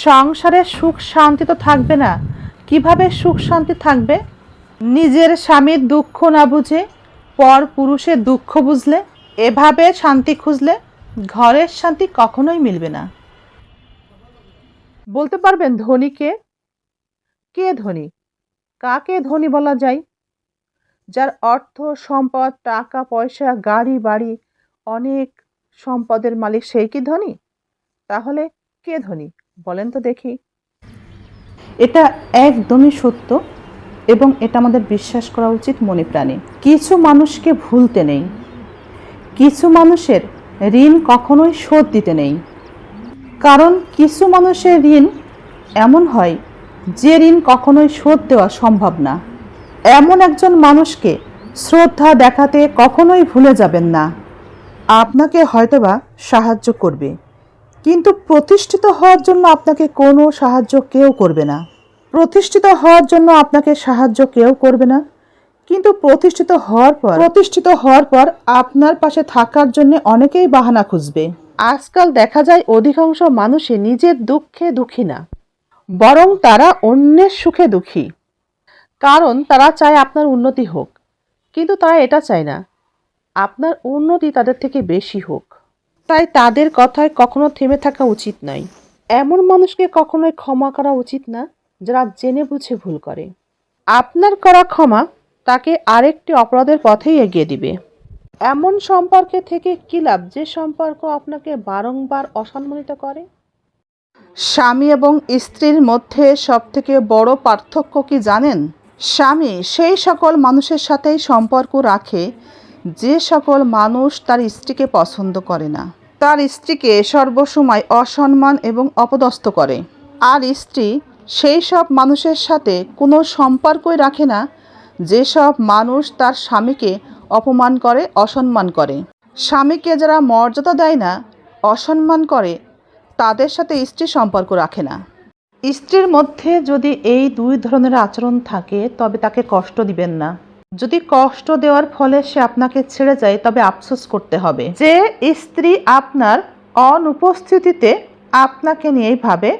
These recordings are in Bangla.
সংসারে সুখ শান্তি তো থাকবে না। কিভাবে সুখ শান্তি থাকবে? নিজের স্বামীর দুঃখ না বুঝে পর পুরুষের দুঃখ বুঝলে, এভাবে শান্তি খুঁজলে ঘরের শান্তি কখনোই মিলবে না। বলতে পারবেন ধনী কে? কে ধনী? কাকে ধনী বলা যায়? যার অর্থ সম্পদ, টাকা পয়সা, গাড়ি বাড়ি, অনেক সম্পদের মালিক, সেই কি ধনী? তাহলে কে ধনী বলেন তো দেখি। এটা একদমই সত্য এবং এটা আমাদের বিশ্বাস করা উচিত মনে প্রাণে। কিছু মানুষকে ভুলতে নেই, কিছু মানুষের ঋণ কখনোই শোধ দিতে নেই। কারণ কিছু মানুষের ঋণ এমন হয় যে ঋণ কখনোই শোধ দেওয়া সম্ভব না। এমন একজন মানুষকে শ্রদ্ধা দেখাতে কখনোই ভুলে যাবেন না। আপনাকে হয়তোবা সাহায্য করবে, কিন্তু প্রতিষ্ঠিত হওয়ার জন্য আপনাকে কোনো সাহায্য কেউ করবে না। প্রতিষ্ঠিত হওয়ার জন্য আপনাকে সাহায্য কেউ করবে না, কিন্তু প্রতিষ্ঠিত হওয়ার পর আপনার পাশে থাকার জন্য অনেকেই বাহানা খুঁজবে। আজকাল দেখা যায় অধিকাংশ মানুষই নিজের দুঃখে দুঃখী না, বরং তারা অন্যের সুখে দুঃখী। কারণ তারা চায় আপনার উন্নতি হোক, কিন্তু তারা এটা চায় না আপনার উন্নতি তাদের থেকে বেশি হোক। তাই তাদের কথায় কখনো থেমে থাকা উচিত নয়। এমন মানুষকে কখনোই ক্ষমা করা উচিত না যারা জেনে বুঝে ভুল করে। আপনার করা ক্ষমা তাকে আরেকটি অপরাধের পথেই এগিয়ে দিবে। এমন সম্পর্কে থেকে কী লাভ যে সম্পর্ক আপনাকে বারংবার অসম্মানিত করে? স্বামী এবং স্ত্রীর মধ্যে সবথেকে বড় পার্থক্য কি জানেন? স্বামী সেই সকল মানুষের সাথেই সম্পর্ক রাখে যে সকল মানুষ তার স্ত্রীকে পছন্দ করে না, তার স্ত্রীকে সর্বসময় অসম্মান এবং অপদস্থ করে। আর স্ত্রী সেই সব মানুষের সাথে কোনো সম্পর্কই রাখে না যেসব মানুষ তার স্বামীকে অপমান করে, অসম্মান করে। স্বামীকে যারা মর্যাদা দেয় না, অসম্মান করে, তাদের সাথে স্ত্রী সম্পর্ক রাখে না। স্ত্রীর মধ্যে যদি এই দুই ধরনের আচরণ থাকে তবে তাকে কষ্ট দিবেন না। যদি কষ্ট দেওয়ার ফলে সে আপনাকে ছেড়ে যায় তবে আফসোস করতে হবে। যে স্ত্রী আপনার অনুপস্থিতিতে আপনাকে নিয়েই ভাবে,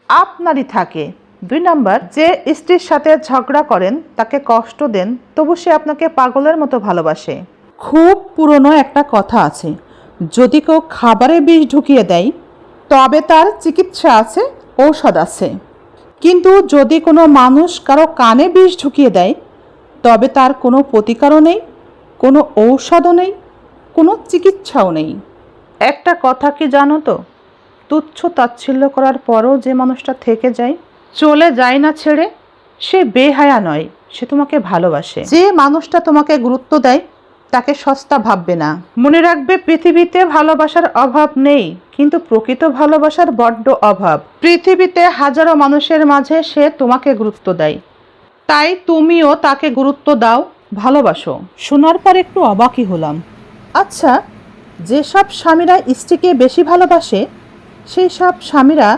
আপনারই থাকে। 2 নাম্বার, যে স্ত্রীর সাথে ঝগড়া করেন, তাকে কষ্ট দেন, তবু সে আপনাকে পাগলের মতো ভালোবাসে। খুব পুরনো একটা কথা আছে, যদি কেউ খাবারে বিষ ঢুকিয়ে দেয় তবে তার চিকিৎসা আছে, ঔষধ আছে। কিন্তু যদি কোনো মানুষ কারো কানে বিষ ঢুকিয়ে দেয় তবে তার কোনো প্রতিকারও নেই, কোনো ঔষধও নেই, কোনো চিকিৎসাও নেই। একটা কথা কি জানো তো, তুচ্ছ তাচ্ছিল্য করার পরও যে মানুষটা থেকে যায়, চলে যায় না ছেড়ে, সে বেহায়া নয়, সে তোমাকে ভালোবাসে। যে মানুষটা তোমাকে গুরুত্ব দেয় তাকে সস্তা ভাববে না। মনে রাখবে, পৃথিবীতে ভালোবাসার অভাব নেই, কিন্তু প্রকৃত ভালোবাসার বড্ড অভাব। পৃথিবীতে হাজারো মানুষের মাঝে সে তোমাকে গুরুত্ব দেয়, তাই তুমিও তাকে গুরুত্ব দাও, ভালোবাসো। শোনার পর একটু অবাকই হলাম। আচ্ছা, যেসব স্বামীরা স্ত্রীকে বেশি ভালোবাসে সেই সব স্বামীরা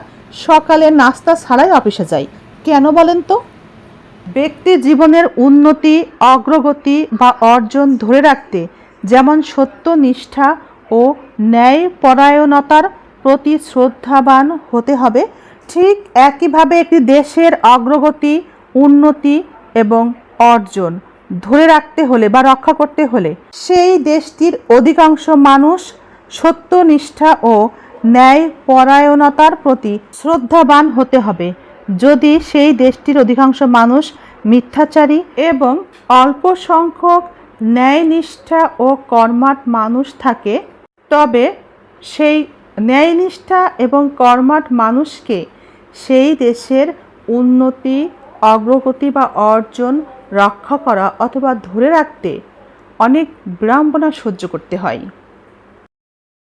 সকালে নাস্তা ছাড়াই অফিসে যায় কেন বলেন তো? ব্যক্তি জীবনের উন্নতি, অগ্রগতি বা অর্জন ধরে রাখতে যেমন সত্যনিষ্ঠা ও ন্যায়পরায়ণতার প্রতি শ্রদ্ধাবান হতে হবে, ঠিক একইভাবে একটি দেশের অগ্রগতি, উন্নতি এবং অর্জন ধরে রাখতে হলে বা রক্ষা করতে হলে সেই দেশটির অধিকাংশ মানুষ সত্যনিষ্ঠা ও ন্যায়পরায়ণতার প্রতি শ্রদ্ধাবান হতে হবে। যদি সেই দেশটির অধিকাংশ মানুষ মিথ্যাচারী এবং অল্প সংখ্যক ন্যায়নিষ্ঠা ও কর্মঠ মানুষ থাকে, তবে সেই ন্যায়নিষ্ঠা এবং কর্মঠ মানুষকে সেই দেশের উন্নতি, অগ্রগতি বা অর্জন রক্ষা করা অথবা ধরে রাখতে অনেক বিড়ম্বনা সহ্য করতে হয়।